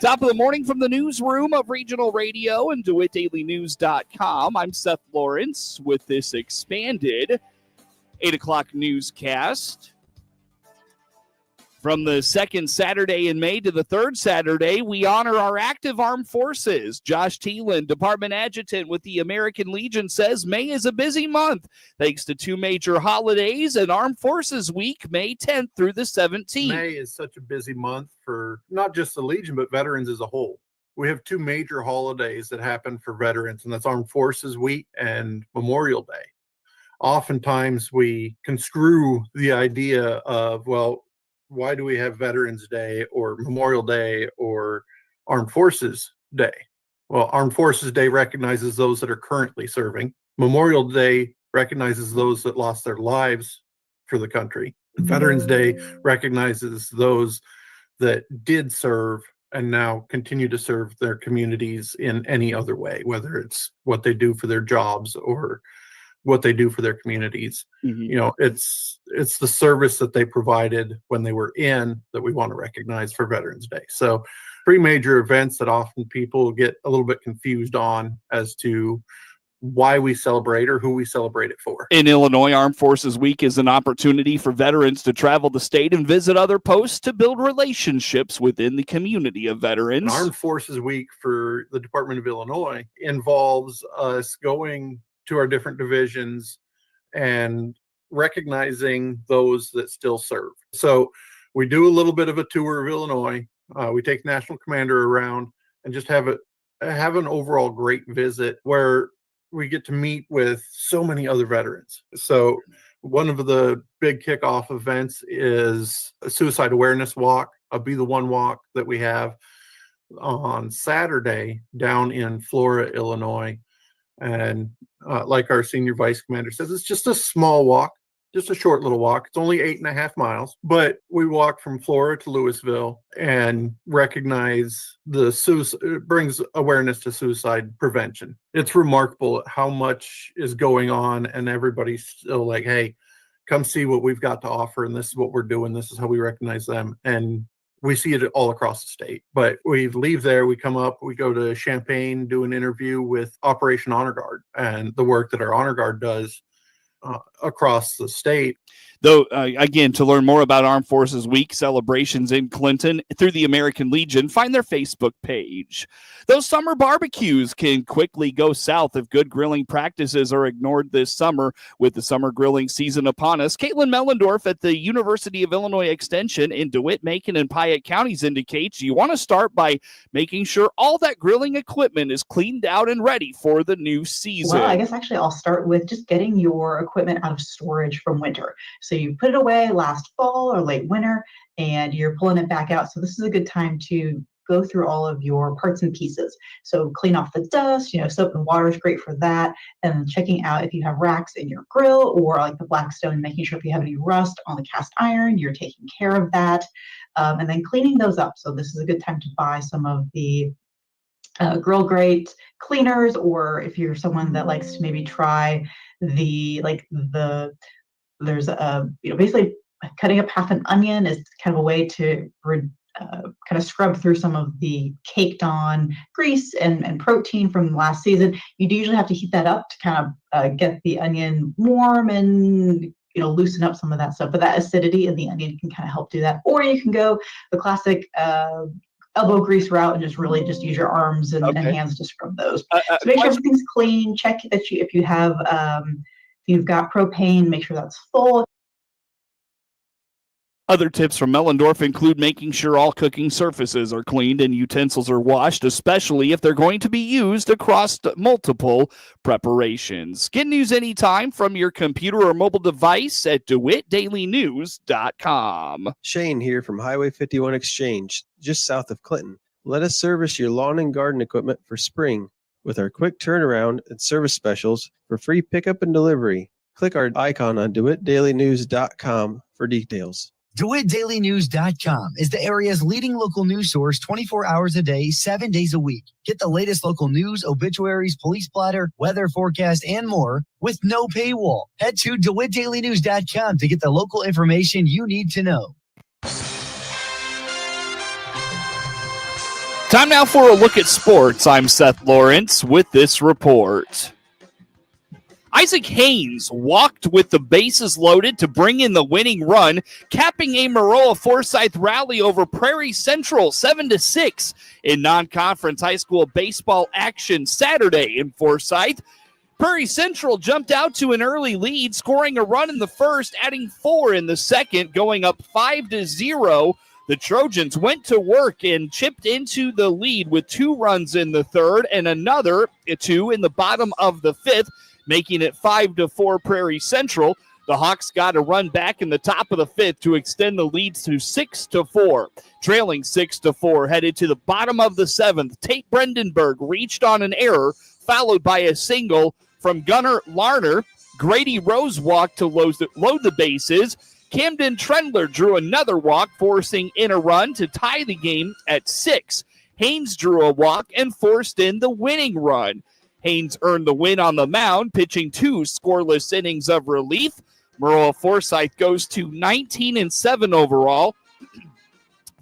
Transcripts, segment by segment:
Top of the morning from the newsroom of Regional Radio and DeWittDailyNews.com. I'm Seth Lawrence with this expanded 8 o'clock newscast. From the second Saturday in May to the third Saturday, we honor our active armed forces. Josh Thielen, Department Adjutant with the American Legion, says May is a busy month thanks to two major holidays and Armed Forces Week, May 10th through the 17th. May is such a busy month for not just the Legion, but veterans as a whole. We have two major holidays that happen for veterans, and that's Armed Forces Week and Memorial Day. Oftentimes we construe the idea of, well, why do we have Veterans Day or Memorial Day or Armed Forces Day? Well, Armed Forces Day recognizes those that are currently serving. Memorial Day recognizes those that lost their lives for the country. Veterans Day recognizes those that did serve and now continue to serve their communities in any other way, whether it's what they do for their jobs or what they do for their communities. Mm-hmm. You know, it's the service that they provided when they were in that we want to recognize for Veterans Day. So three major events that often people get a little bit confused on as to why we celebrate or who we celebrate it for. In Illinois, Armed Forces Week is an opportunity for veterans to travel the state and visit other posts to build relationships within the community of veterans. Armed Forces Week for the Department of Illinois involves us going to our different divisions and recognizing those that still serve. So we do a little bit of a tour of Illinois. We take National Commander around and just have an overall great visit where we get to meet with so many other veterans. So one of the big kickoff events is a suicide awareness walk, a Be the One walk that we have on Saturday down in Flora, Illinois. And like our senior vice commander says, it's just a small walk, just a short little walk. It's only 8.5 miles, but we walk from Flora to Louisville and recognize it brings awareness to suicide prevention. It's remarkable at how much is going on, and everybody's still like, hey, come see what we've got to offer, and this is what we're doing. This is how we recognize them. And we see it all across the state. But we leave there, we come up, we go to Champaign, do an interview with Operation Honor Guard and the work that our Honor Guard does across the state. Though, again, to learn more about Armed Forces Week celebrations in Clinton through the American Legion, find their Facebook page. Those summer barbecues can quickly go south if good grilling practices are ignored this summer. With the summer grilling season upon us, Caitlin Mellendorf at the University of Illinois Extension in DeWitt, Macon, and Piatt counties indicates you want to start by making sure all that grilling equipment is cleaned out and ready for the new season. Well, I guess actually I'll start with just getting your equipment out of storage from winter. So you put it away last fall or late winter, and you're pulling it back out. So this is a good time to go through all of your parts and pieces. So clean off the dust, soap and water is great for that. And then checking out if you have racks in your grill or like the Blackstone, making sure if you have any rust on the cast iron, you're taking care of that. And then cleaning those up. So this is a good time to buy some of the grill grate cleaners, or if you're someone that likes to maybe try there's basically cutting up half an onion is kind of a way to kind of scrub through some of the caked on grease and protein from last season. You do usually have to heat that up to kind of get the onion warm and loosen up some of that stuff. But that acidity in the onion can kind of help do that. Or you can go the classic elbow grease route and just use your arms and hands to scrub those. So make sure everything's clean. Check that if you have you've got propane, make sure that's full. Other tips from Mellendorf include making sure all cooking surfaces are cleaned and utensils are washed, especially if they're going to be used across multiple preparations. Get news anytime from your computer or mobile device at DeWittDailyNews.com. Shane here from Highway 51 Exchange, just south of Clinton. Let us service your lawn and garden equipment for spring with our quick turnaround and service specials for free pickup and delivery. Click our icon on DeWittDailyNews.com for details. DeWittDailyNews.com is the area's leading local news source 24 hours a day, 7 days a week. Get the latest local news, obituaries, police splatter, weather forecast, and more with no paywall. Head to DeWittDailyNews.com to get the local information you need to know. Time now for a look at sports. I'm Seth Lawrence with this report. Isaac Haynes walked with the bases loaded to bring in the winning run, capping a Maroa-Forsyth rally over Prairie Central 7-6 in non-conference high school baseball action Saturday in Forsyth. Prairie Central jumped out to an early lead, scoring a run in the first, adding 4 in the second, going up 5-0. The Trojans went to work and chipped into the lead with 2 runs in the third and another 2 in the bottom of the fifth, making it 5-4 Prairie Central. The Hawks got a run back in the top of the fifth to extend the lead to 6-4. Trailing 6-4, headed to the bottom of the seventh, Tate Brendenberg reached on an error, followed by a single from Gunnar Larner. Grady Rose walked to load the bases. Camden Trendler drew another walk, forcing in a run to tie the game at 6. Haynes drew a walk and forced in the winning run. Haynes earned the win on the mound, pitching 2 scoreless innings of relief. Maroa-Forsyth goes to 19-7 overall.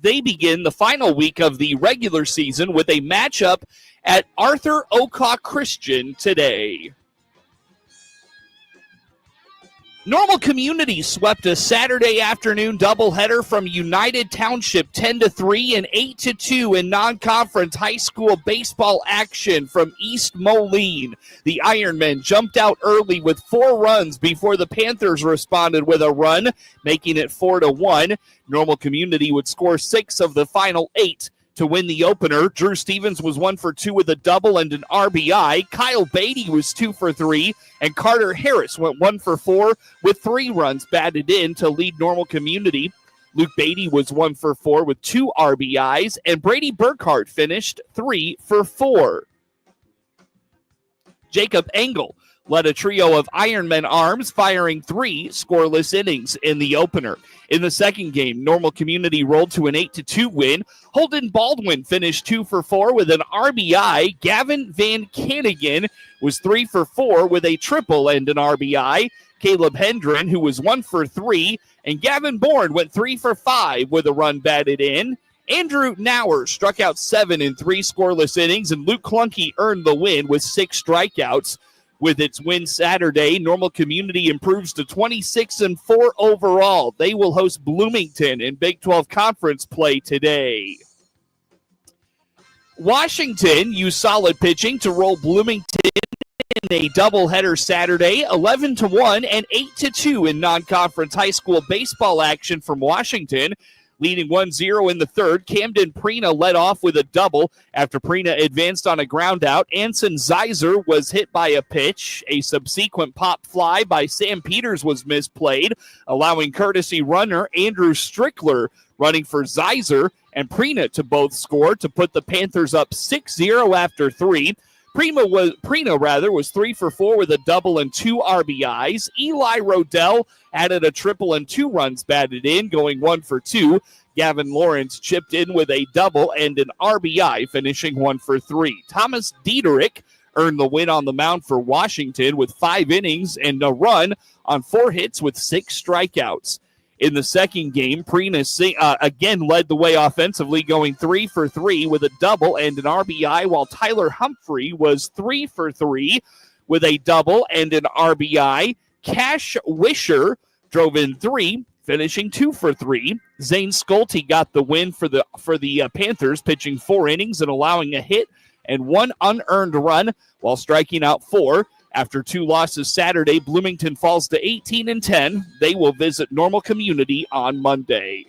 They begin the final week of the regular season with a matchup at Arthur Okaw Christian today. Normal Community swept a Saturday afternoon doubleheader from United Township 10-3 and 8-2 in non-conference high school baseball action from East Moline. The Ironmen jumped out early with 4 runs before the Panthers responded with a run, making it 4-1. Normal Community would score 6 of the final 8 to win the opener. Drew Stevens was 1 for 2 with a double and an RBI. Kyle Beatty was 2 for 3, and Carter Harris went 1 for 4 with 3 runs batted in to lead Normal Community. Luke Beatty was 1 for 4 with 2 RBIs, and Brady Burkhart finished 3 for 4. Jacob Engel led a trio of Ironman arms, firing 3 scoreless innings in the opener. In the second game, Normal Community rolled to an 8-2 win. Holden Baldwin finished 2 for 4 with an RBI. Gavin Van Canigan was 3 for 4 with a triple and an RBI. Caleb Hendren, who was 1 for 3, and Gavin Bourne went 3 for 5 with a run batted in. Andrew Nauer struck out 7 in 3 scoreless innings, and Luke Clunky earned the win with 6 strikeouts. With its win Saturday, Normal Community improves to 26-4 overall. They will host Bloomington in Big 12 Conference play today. Washington used solid pitching to roll Bloomington in a doubleheader Saturday, 11-1 and 8-2 in non-conference high school baseball action from Washington. Leading 1-0 in the third, Camden Prina led off with a double after Prina advanced on a ground out. Anson Zeiser was hit by a pitch. A subsequent pop fly by Sam Peters was misplayed, allowing courtesy runner Andrew Strickler running for Zeiser and Prina to both score to put the Panthers up 6-0 after 3. Prina was 3 for 4 with a double and 2 RBIs. Eli Rodell added a triple and 2 runs batted in, going 1 for 2. Gavin Lawrence chipped in with a double and an RBI, finishing 1 for 3. Thomas Diederich earned the win on the mound for Washington with 5 innings and a run on 4 hits with 6 strikeouts. In the second game, Prina again led the way offensively, going 3 for 3 with a double and an RBI, while Tyler Humphrey was 3 for 3 with a double and an RBI. Cash Wisher drove in 3, finishing 2 for 3. Zane Schulte got the win for the Panthers, pitching 4 innings and allowing a hit and 1 unearned run while striking out 4. After 2 losses Saturday, Bloomington falls to 18-10. They will visit Normal Community on Monday.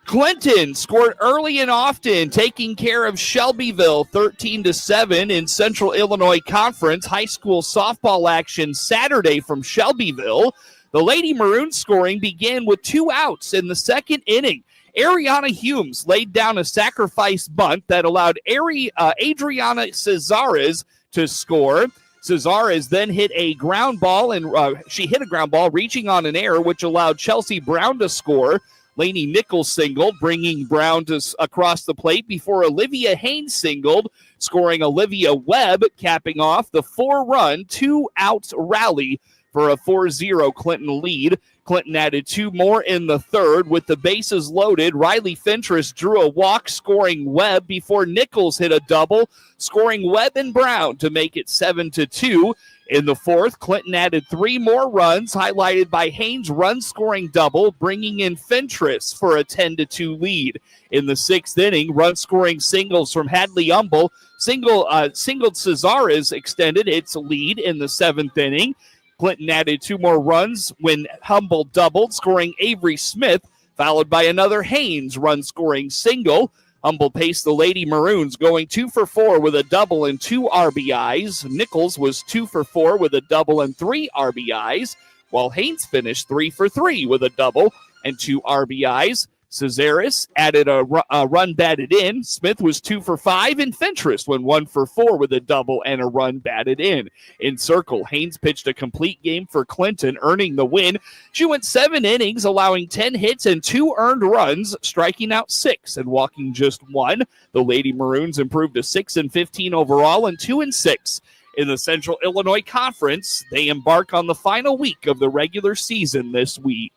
Clinton scored early and often, taking care of Shelbyville 13-7 in Central Illinois Conference high school softball action Saturday from Shelbyville. The Lady Maroons scoring began with 2 outs in the second inning. Ariana Humes laid down a sacrifice bunt that allowed Adriana Cesares to score. Cesares then hit a ground ball, and she hit a ground ball reaching on an error, which allowed Chelsea Brown to score. Lainey Nichols singled, bringing Brown across the plate before Olivia Haynes singled, scoring Olivia Webb, capping off the 4-run, 2-out rally for a 4-0 Clinton lead. Clinton added 2 more in the third. With the bases loaded, Riley Fentress drew a walk, scoring Webb before Nichols hit a double, scoring Webb and Brown to make it 7-2. In the fourth, Clinton added 3 more runs, highlighted by Haynes' run-scoring double, bringing in Fentress for a 10-2 lead. In the sixth inning, run-scoring singles from Hadley Humble singled Cesares extended its lead in the seventh inning. Clinton added 2 more runs when Humble doubled, scoring Avery Smith, followed by another Haynes run-scoring single. Humble paced the Lady Maroons, going 2 for 4 with a double and 2 RBIs. Nichols was 2 for 4 with a double and 3 RBIs, while Haynes finished 3 for 3 with a double and 2 RBIs. Cesares added a run batted in. Smith was 2 for 5, and Fentress went 1 for 4 with a double and a run batted in. In circle, Haynes pitched a complete game for Clinton, earning the win. She went 7 innings, allowing 10 hits and 2 earned runs, striking out 6 and walking just 1. The Lady Maroons improved to 6-15 overall and 2-6. In the Central Illinois Conference, they embark on the final week of the regular season this week.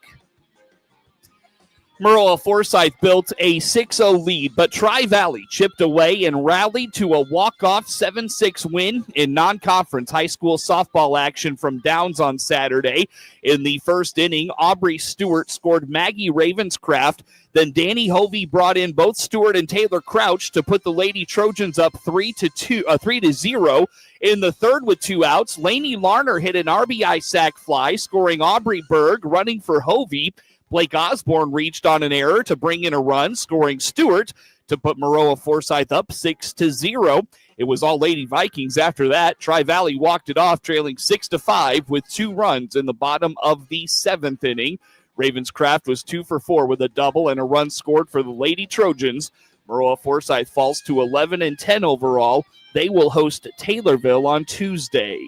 Maroa-Forsyth built a 6-0 lead, but Tri-Valley chipped away and rallied to a walk-off 7-6 win in non-conference high school softball action from Downs on Saturday. In the first inning, Aubrey Stewart scored Maggie Ravenscraft. Then Danny Hovey brought in both Stewart and Taylor Crouch to put the Lady Trojans up 3-0. In the third with 2 outs, Lainey Larner hit an RBI sac fly, scoring Aubrey Berg, running for Hovey. Blake Osborne reached on an error to bring in a run, scoring Stewart to put Maroa-Forsyth up 6-0. It was all Lady Vikings after that. Tri-Valley walked it off, trailing 6-5 with 2 runs in the bottom of the 7th inning. Ravenscraft was 2 for 4 with a double and a run scored for the Lady Trojans. Maroa-Forsyth falls to 11-10 overall. They will host Taylorville on Tuesday.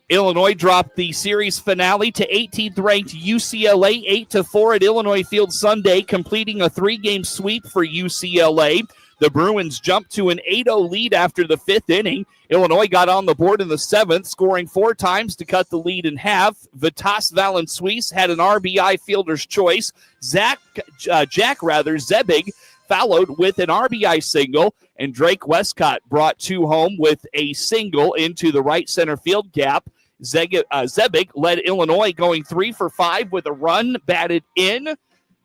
Illinois dropped the series finale to 18th-ranked UCLA 8-4 at Illinois Field Sunday, completing a 3-game sweep for UCLA. The Bruins jumped to an 8-0 lead after the 5th inning. Illinois got on the board in the 7th, scoring 4 times to cut the lead in half. Vitas Valensuis had an RBI fielder's choice. Jack Zebig followed with an RBI single, and Drake Westcott brought 2 home with a single into the right center field gap. Zebig led Illinois, going 3 for 5 with a run batted in.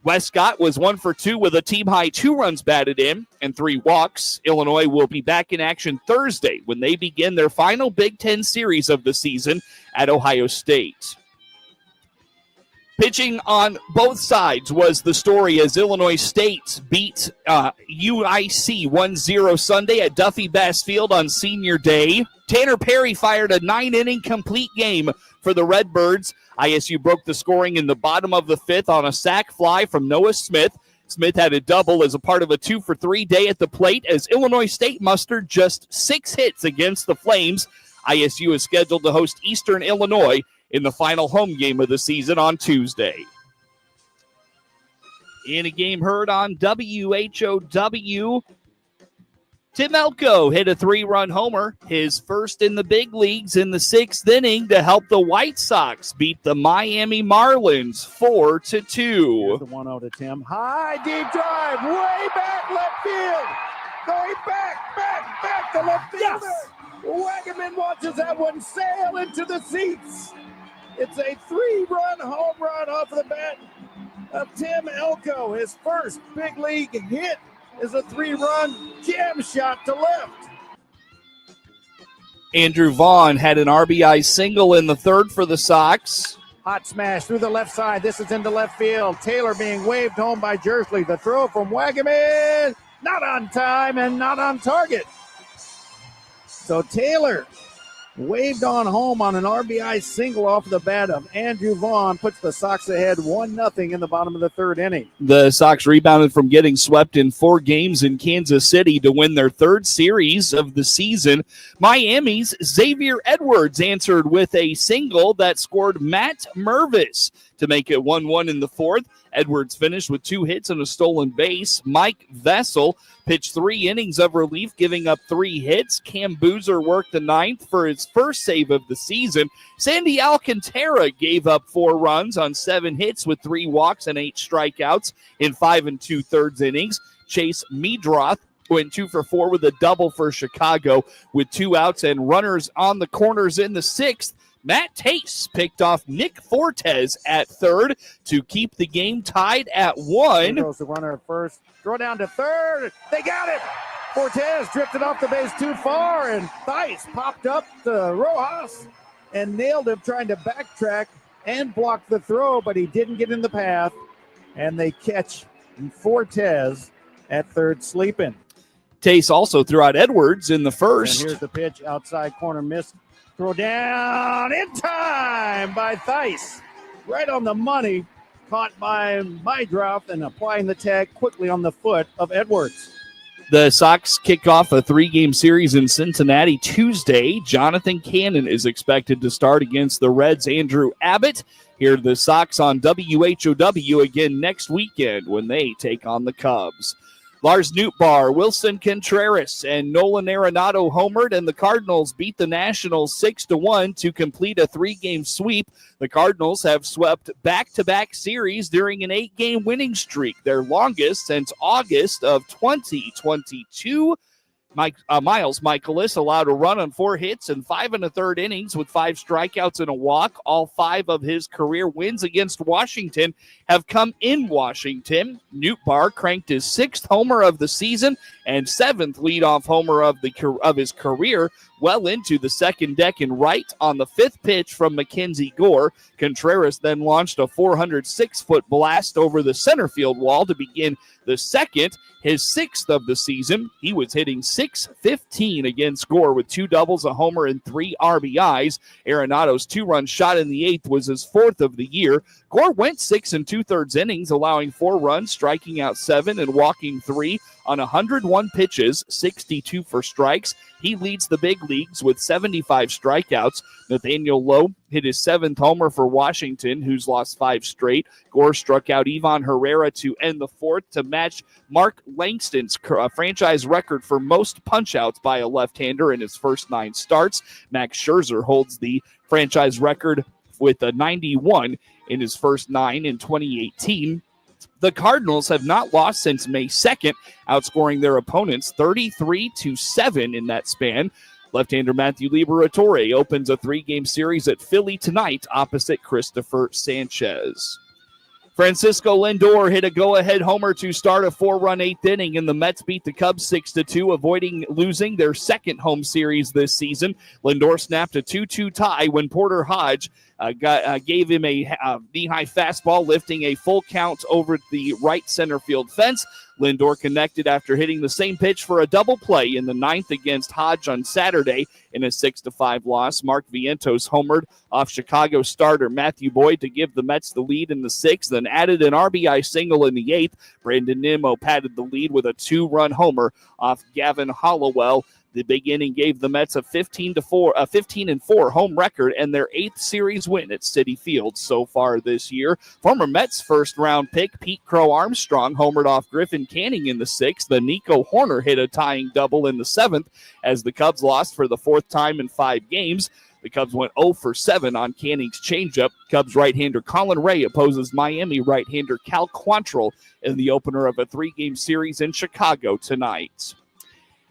Westcott was 1 for 2 with a team-high 2 runs batted in and 3 walks. Illinois will be back in action Thursday when they begin their final Big Ten series of the season at Ohio State. Pitching on both sides was the story as Illinois State beat UIC 1-0 Sunday at Duffy Bass Field on Senior Day. Tanner Perry fired a 9-inning complete game for the Redbirds. ISU broke the scoring in the bottom of the 5th on a sac fly from Noah Smith. Smith had a double as a part of a 2-for-3 day at the plate as Illinois State mustered just 6 hits against the Flames. ISU is scheduled to host Eastern Illinois in the final home game of the season on Tuesday. In a game heard on WHOW, Tim Elko hit a 3-run homer, his first in the big leagues in the 6th inning to help the White Sox beat the Miami Marlins 4-2. Here's the 1-0 to Tim. High, deep drive, way back left field. Going back to left fielder. Yes. Wagaman watches that one sail into the seats. It's a 3-run home run off the bat of Tim Elko. His first big league hit is a 3-run jam shot to left. Andrew Vaughn had an RBI single in the 3rd for the Sox. Hot smash through the left side. This is into left field. Taylor being waved home by Jersley. The throw from Wagaman, not on time and not on target. So Taylor waved on home on an RBI single off the bat of Andrew Vaughn, puts the Sox ahead 1-0 in the bottom of the 3rd inning. The Sox rebounded from getting swept in 4 games in Kansas City to win their 3rd series of the season. Miami's Xavier Edwards answered with a single that scored Matt Mervis to make it 1-1 in the fourth. Edwards finished with 2 hits and a stolen base. Mike Vessel pitched 3 innings of relief, giving up 3 hits. Cam Boozer worked the ninth for his first save of the season. Sandy Alcantara gave up 4 runs on 7 hits with 3 walks and 8 strikeouts in 5 2/3 innings. Chase Meadroth went 2 for 4 with a double for Chicago with 2 outs and runners on the corners in the 6th. Matt Tace picked off Nick Fortes at third to keep the game tied at 1. Here goes the runner at first. Throw down to third. They got it. Fortes drifted off the base too far, and Theis popped up to Rojas and nailed him trying to backtrack and block the throw, but he didn't get in the path, and they catch Fortes at third sleeping. Tace also threw out Edwards in the first. And here's the pitch, outside corner, missed. Throw down in time by Theis. Right on the money, caught by Meadroth and applying the tag quickly on the foot of Edwards. The Sox kick off a 3-game series in Cincinnati Tuesday. Jonathan Cannon is expected to start against the Reds' Andrew Abbott. Here are the Sox on WHOW again next weekend when they take on the Cubs. Lars Nootbaar, Wilson Contreras, and Nolan Arenado homered, and the Cardinals beat the Nationals 6-1 to complete a 3-game sweep. The Cardinals have swept back-to-back series during an 8-game winning streak, their longest since August of 2022. Miles Michaelis allowed a run on 4 hits and 5 1/3 innings with 5 strikeouts and a walk. All 5 of his career wins against Washington have come in Washington. Nootbaar cranked his 6th homer of the season and 7th leadoff homer of his career, well into the second deck in right on the 5th pitch from Mackenzie Gore. Contreras then launched a 406-foot blast over the center field wall to begin the second, his 6th of the season. He was hitting .615 against Gore with 2 doubles, a homer, and 3 RBIs. Arenado's 2-run shot in the 8th was his 4th of the year. Gore went 6 2/3 innings, allowing 4 runs, striking out 7 and walking 3 on 101 pitches, 62 for strikes. He leads the big leagues with 75 strikeouts. Nathaniel Lowe hit his 7th homer for Washington, who's lost 5 straight. Gore struck out Ivan Herrera to end the 4th to match Mark Langston's franchise record for most punch-outs by a left-hander in his first 9 starts. Max Scherzer holds the franchise record with a 91 in his first 9 in 2018. The Cardinals have not lost since May 2nd, outscoring their opponents 33-7 in that span. Left-hander Matthew Liberatore opens a 3-game series at Philly tonight opposite Christopher Sanchez. Francisco Lindor hit a go-ahead homer to start a 4-run 8th inning, and the Mets beat the Cubs 6-2, avoiding losing their second home series this season. Lindor snapped a 2-2 tie when Porter Hodge gave him a knee-high fastball, lifting a full count over the right center field fence. Lindor connected after hitting the same pitch for a double play in the 9th against Hodge on Saturday in a 6-5 loss. Mark Vientos homered off Chicago starter Matthew Boyd to give the Mets the lead in the 6th, then added an RBI single in the 8th. Brandon Nimmo padded the lead with a 2-run homer off Gavin Hollowell. The big inning gave the Mets a 15-4 home record and their 8th series win at Citi Field so far this year. Former Mets first-round pick Pete Crow Armstrong homered off Griffin Canning in the 6th. The Nico Horner hit a tying double in the 7th as the Cubs lost for the 4th time in 5 games. The Cubs went 0 for 7 on Canning's changeup. Cubs right-hander Colin Ray opposes Miami right-hander Cal Quantrill in the opener of a 3-game series in Chicago tonight.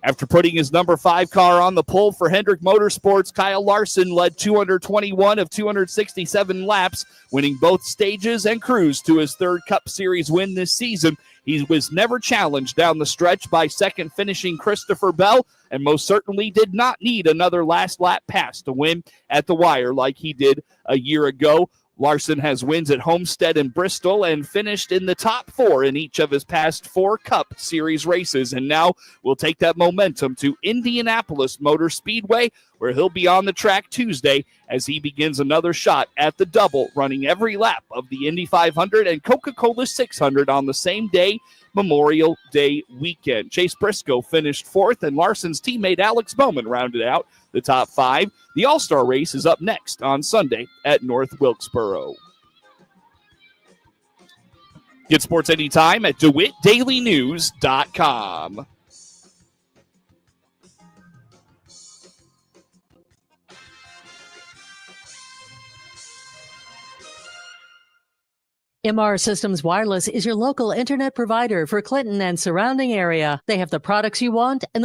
After putting his number 5 car on the pole for Hendrick Motorsports, Kyle Larson led 221 of 267 laps, winning both stages and cruised to his 3rd Cup Series win this season. He was never challenged down the stretch by second finishing Christopher Bell, and most certainly did not need another last lap pass to win at the wire like he did a year ago. Larson has wins at Homestead and Bristol and finished in the top 4 in each of his past 4 Cup Series races. And now we'll take that momentum to Indianapolis Motor Speedway, where he'll be on the track Tuesday as he begins another shot at the double, running every lap of the Indy 500 and Coca-Cola 600 on the same day, Memorial Day weekend. Chase Briscoe finished 4th, and Larson's teammate Alex Bowman rounded out the top 5. The All-Star race is up next on Sunday at North Wilkesboro. Get sports anytime at DeWittDailyNews.com. MR Systems Wireless is your local internet provider for Clinton and surrounding area. They have the products you want and the